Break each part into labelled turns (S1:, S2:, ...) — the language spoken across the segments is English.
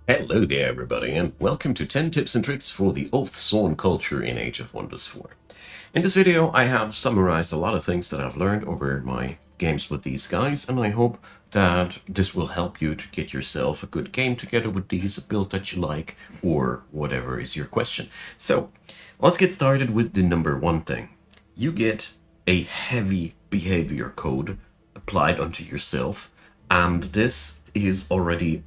S1: Hello there everybody, and welcome to 10 tips and tricks for the Oathsworn Culture in Age of Wonders 4. In this video I have summarized a lot of things that I've learned over my games with these guys, and I hope that this will help you to get yourself a good game together with these, a build that you like, or whatever is your question. So, let's get started with the number one thing. You get a heavy behavior code applied onto yourself, and this is already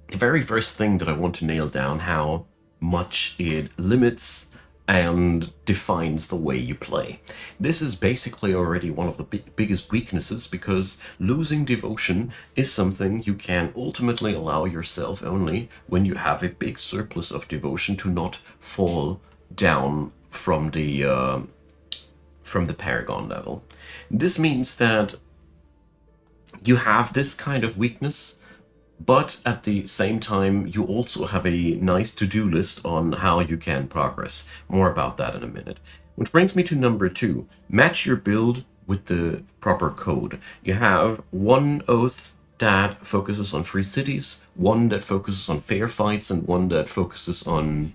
S1: the very first thing that I want to nail down, how much it limits and defines the way you play. This is basically already one of the biggest weaknesses, because losing devotion is something you can ultimately allow yourself only when you have a big surplus of devotion to not fall down from the Paragon level. This means that you have this kind of weakness, but at the same time, you also have a nice to-do list on how you can progress. More about that in a minute. Which brings me to number two. Match your build with the proper code. You have one oath that focuses on free cities, one that focuses on fair fights, and one that focuses on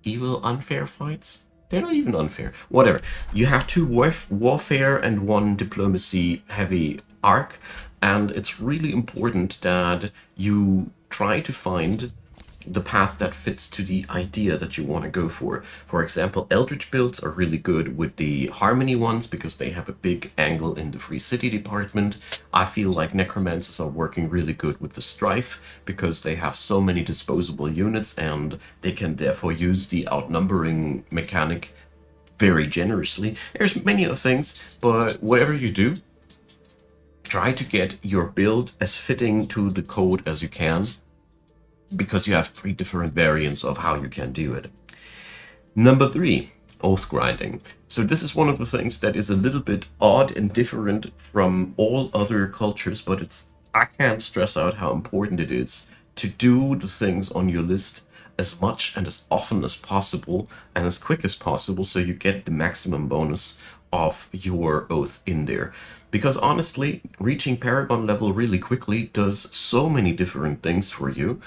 S1: evil unfair fights? They're not even unfair. Whatever. You have two warfare and one diplomacy heavy arc, and it's really important that you try to find the path that fits to the idea that you want to go for. For example, Eldritch builds are really good with the Harmony ones because they have a big angle in the Free City department. I feel like Necromancers are working really good with the Strife because they have so many disposable units and they can therefore use the outnumbering mechanic very generously. There's many other things, but whatever you do, try to get your build as fitting to the code as you can, because you have three different variants of how you can do it. Number three, oath grinding. So this is one of the things that is a little bit odd and different from all other cultures, but I can't stress out how important it is to do the things on your list as much and as often as possible and as quick as possible, so you get the maximum bonus of your oath in there. Because honestly, reaching Paragon level really quickly does so many different things for you.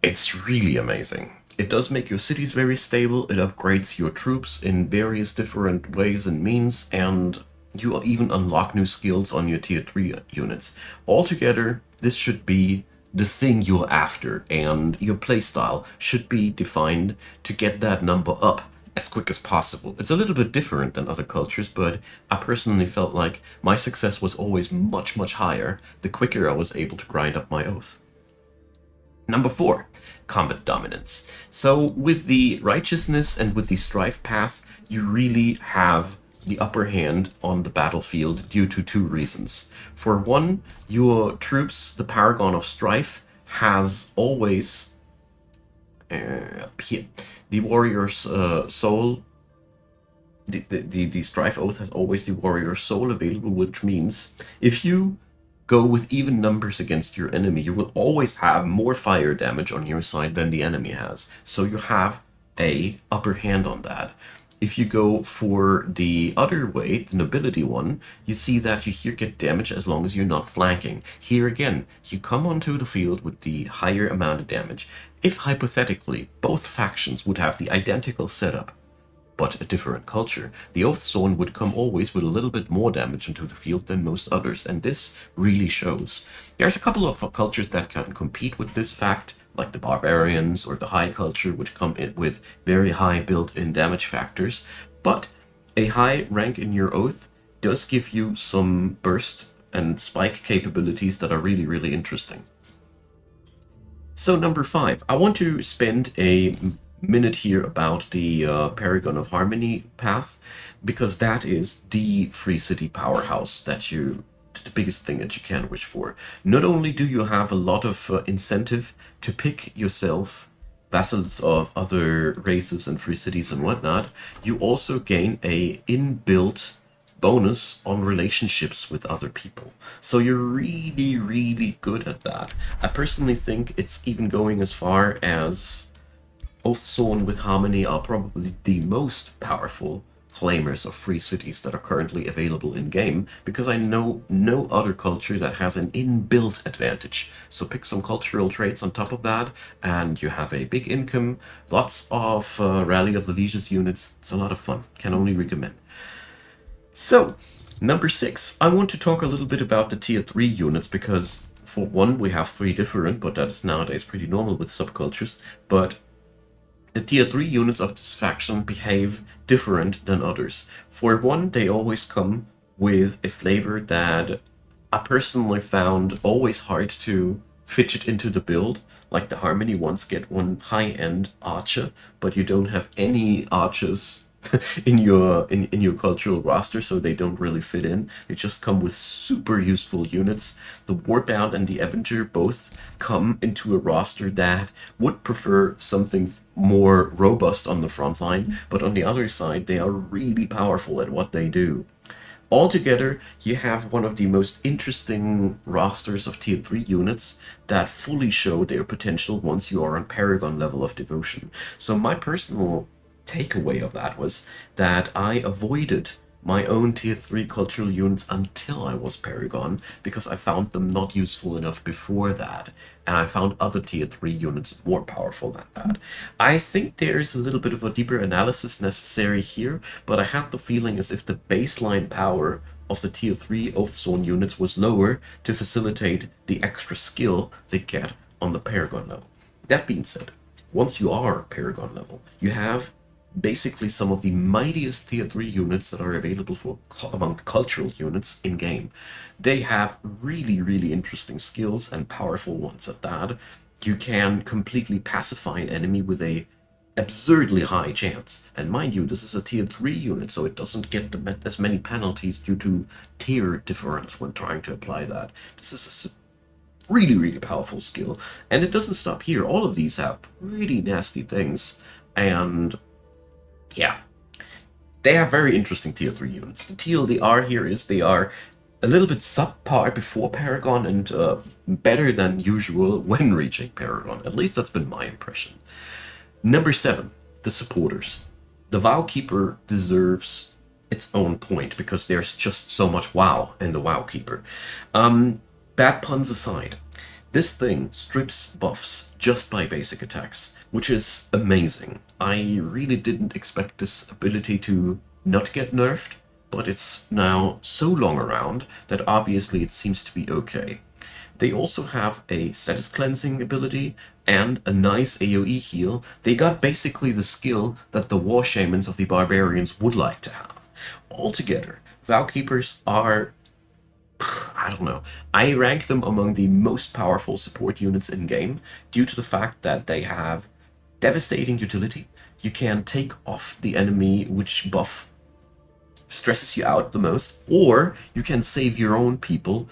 S1: It's really amazing. It does make your cities very stable, it upgrades your troops in various different ways and means, and you even unlock new skills on your tier 3 units. Altogether, this should be the thing you're after, and your playstyle should be defined to get that number up as quick as possible. It's a little bit different than other cultures, but I personally felt like my success was always much, much higher the quicker I was able to grind up my oath. Number four, combat dominance. So with the righteousness and with the strife path, you really have the upper hand on the battlefield due to two reasons. For one, your troops, the Paragon of Strife, has always here, the warrior's soul. The Strife Oath has always the warrior's soul available, which means if you go with even numbers against your enemy, you will always have more fire damage on your side than the enemy has. So you have a upper hand on that. If you go for the other way, the nobility one, you see that you here get damage as long as you're not flanking. Here again, you come onto the field with the higher amount of damage. If hypothetically both factions would have the identical setup, but a different culture, the Oathsworn would come always with a little bit more damage into the field than most others, and this really shows. There's a couple of cultures that can compete with this fact, like the Barbarians or the High Culture, which come in with very high built-in damage factors, but a high rank in your oath does give you some burst and spike capabilities that are really, really interesting. So number five, I want to spend a minute here about the Paragon of Harmony path, because that is the free city powerhouse that the biggest thing that you can wish for. Not only do you have a lot of incentive to pick yourself vassals of other races and free cities and whatnot, you also gain a inbuilt bonus on relationships with other people. So you're really, really good at that. I personally think it's even going as far as Oathsworn with Harmony are probably the most powerful claimers of free cities that are currently available in-game, because I know no other culture that has an inbuilt advantage. So pick some cultural traits on top of that, and you have a big income, lots of Rally of the Legions units. It's a lot of fun. Can only recommend. So, number 6, I want to talk a little bit about the tier 3 units, because for one, we have 3 different, but that is nowadays pretty normal with subcultures, but the tier 3 units of this faction behave different than others. For one, they always come with a flavor that I personally found always hard to fidget into the build. Like the Harmony ones get one high-end archer, but you don't have any archers in your cultural roster, so they don't really fit in. They just come with super useful units. The Warbound and the Avenger both come into a roster that would prefer something more robust on the front line, but on the other side, they are really powerful at what they do. Altogether, you have one of the most interesting rosters of tier 3 units that fully show their potential once you are on Paragon level of devotion. So my personal takeaway of that was that I avoided my own tier 3 cultural units until I was Paragon, because I found them not useful enough before that, and I found other tier 3 units more powerful than that. I think there is a little bit of a deeper analysis necessary here, but I had the feeling as if the baseline power of the tier 3 Oathsworn units was lower to facilitate the extra skill they get on the Paragon level. That being said, once you are Paragon level, you have basically some of the mightiest tier 3 units that are available for among cultural units in game. They have really interesting skills, and powerful ones at that. You can completely pacify an enemy with a absurdly high chance. And mind you, this is a tier 3 unit, so it doesn't get as many penalties due to tier difference when trying to apply that. This is a really powerful skill, and it doesn't stop here. All of these have really nasty things, and yeah, they have very interesting tier 3 units. The TLDR here is they are a little bit subpar before Paragon and better than usual when reaching Paragon. At least that's been my impression. Number 7, the supporters. The WoW Keeper deserves its own point because there's just so much WoW in the WoW Keeper. Bad puns aside, this thing strips buffs just by basic attacks, which is amazing. I really didn't expect this ability to not get nerfed, but it's now so long around that obviously it seems to be okay. They also have a status cleansing ability and a nice AoE heal. They got basically the skill that the War Shamans of the Barbarians would like to have. Altogether, WoW Keepers are, I don't know, I rank them among the most powerful support units in game due to the fact that they have devastating utility. You can take off the enemy which buff stresses you out the most, or you can save your own people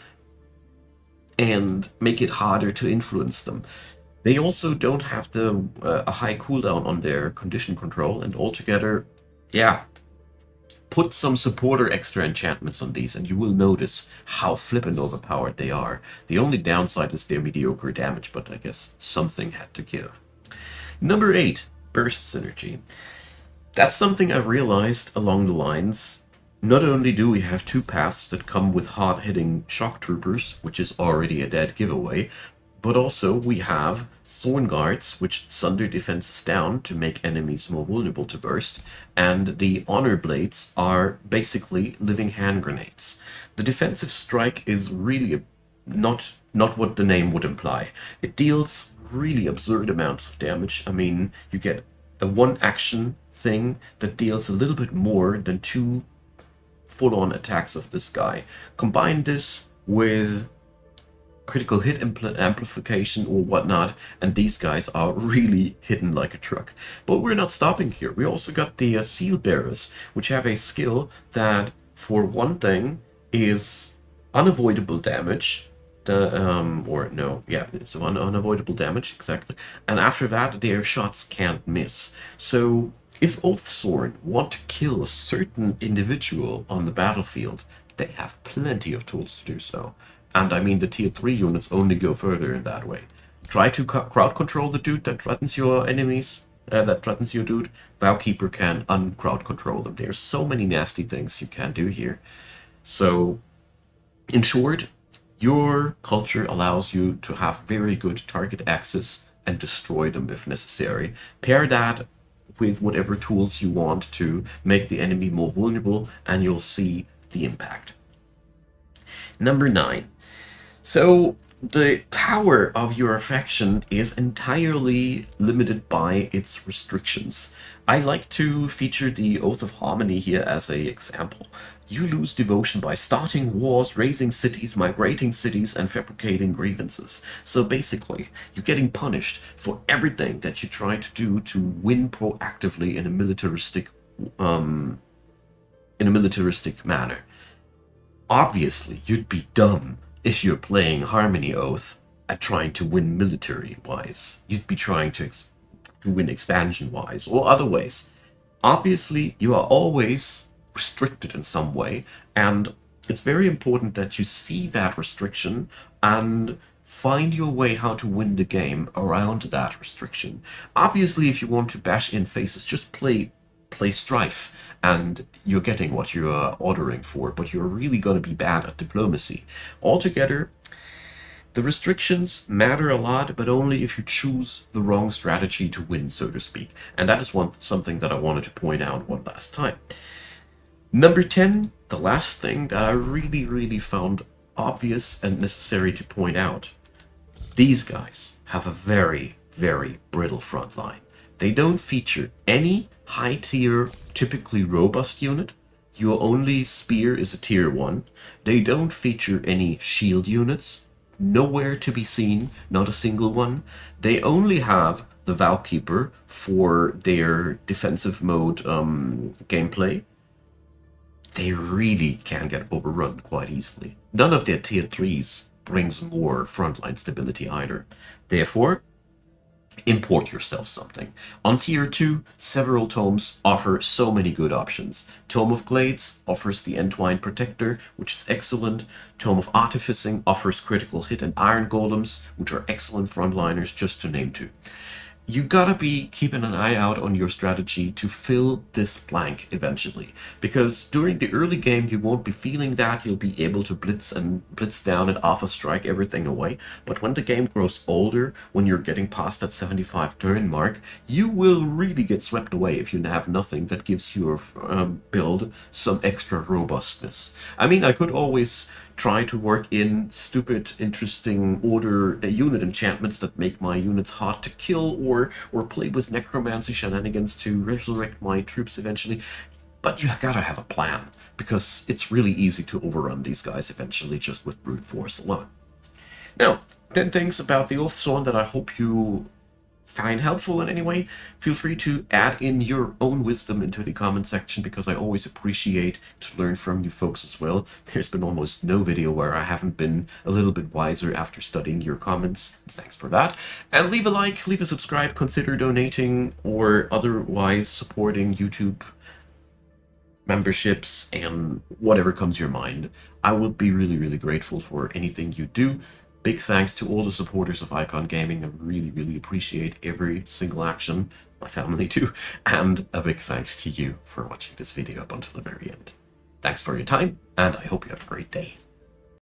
S1: and make it harder to influence them. They also don't have a high cooldown on their condition control, and altogether, yeah, put some supporter extra enchantments on these and you will notice how flippin' overpowered they are. The only downside is their mediocre damage, but I guess something had to give. Number 8, burst synergy. That's something I realized along the lines. Not only do we have 2 paths that come with hard-hitting shock troopers, which is already a dead giveaway, but also we have Thorn Guards, which sunder defenses down to make enemies more vulnerable to burst, and the Honor Blades are basically living hand grenades. The defensive strike is really not what the name would imply. It deals really absurd amounts of damage. I mean, you get a 1-action thing that deals a little bit more than 2 full-on attacks of this guy. Combine this with critical hit amplification or whatnot, and these guys are really hitting like a truck. But we're not stopping here. We also got the Seal Bearers, which have a skill that, for one thing, is unavoidable damage. It's unavoidable damage, exactly. And after that, their shots can't miss. So if Oathsworn want to kill a certain individual on the battlefield, they have plenty of tools to do so. And I mean, the tier 3 units only go further in that way. Try to crowd control the dude that threatens your enemies. that threatens your dude, Vowkeeper can uncrowd control them. There's so many nasty things you can do here. So, in short, your culture allows you to have very good target access and destroy them if necessary. Pair that with whatever tools you want to make the enemy more vulnerable, and you'll see the impact. Number 9. So the power of your faction is entirely limited by its restrictions. I like to feature the Oath of Harmony here as an example. You lose devotion by starting wars, raising cities, migrating cities, and fabricating grievances. So basically, you're getting punished for everything that you try to do to win proactively in a militaristic manner. Obviously, you'd be dumb if you're playing Harmony Oath at trying to win military-wise. You'd be trying to win expansion-wise or other ways. Obviously, you are always restricted in some way, and it's very important that you see that restriction and find your way how to win the game around that restriction. Obviously, if you want to bash in faces, just play Strife, and you're getting what you are ordering for, but you're really going to be bad at diplomacy. Altogether, the restrictions matter a lot, but only if you choose the wrong strategy to win, so to speak. And that is something that I wanted to point out one last time. Number 10, the last thing that I really found obvious and necessary to point out. These guys have a very brittle front line. They don't feature any high-tier, typically robust unit. Your only spear is a tier 1. They don't feature any shield units. Nowhere to be seen, not a single one. They only have the Vowkeeper for their defensive mode gameplay. They really can get overrun quite easily. None of their tier 3s brings more frontline stability either. Therefore, import yourself something. On tier 2, several tomes offer so many good options. Tome of Glades offers the Entwine Protector, which is excellent. Tome of Artificing offers critical hit and iron golems, which are excellent frontliners, just to name 2. You gotta be keeping an eye out on your strategy to fill this blank eventually, because during the early game you won't be feeling that. You'll be able to blitz down and alpha strike everything away, but when the game grows older, when you're getting past that 75 turn mark, you will really get swept away if you have nothing that gives your build some extra robustness. I mean, I could always try to work in stupid, interesting order unit enchantments that make my units hard to kill, or play with necromancy shenanigans to resurrect my troops eventually. But you gotta have a plan, because it's really easy to overrun these guys eventually just with brute force alone. Now, 10 things about the Oathsworn that I hope you find helpful in any way. Feel free to add in your own wisdom into the comment section, because I always appreciate to learn from you folks as well. There's been almost no video where I haven't been a little bit wiser after studying your comments. Thanks for that. And leave a like, leave a subscribe, consider donating or otherwise supporting YouTube memberships and whatever comes your mind. I would be really grateful for anything you do. Big thanks to all the supporters of Icon Gaming. I really appreciate every single action. My family too. And a big thanks to you for watching this video up until the very end. Thanks for your time, and I hope you have a great day.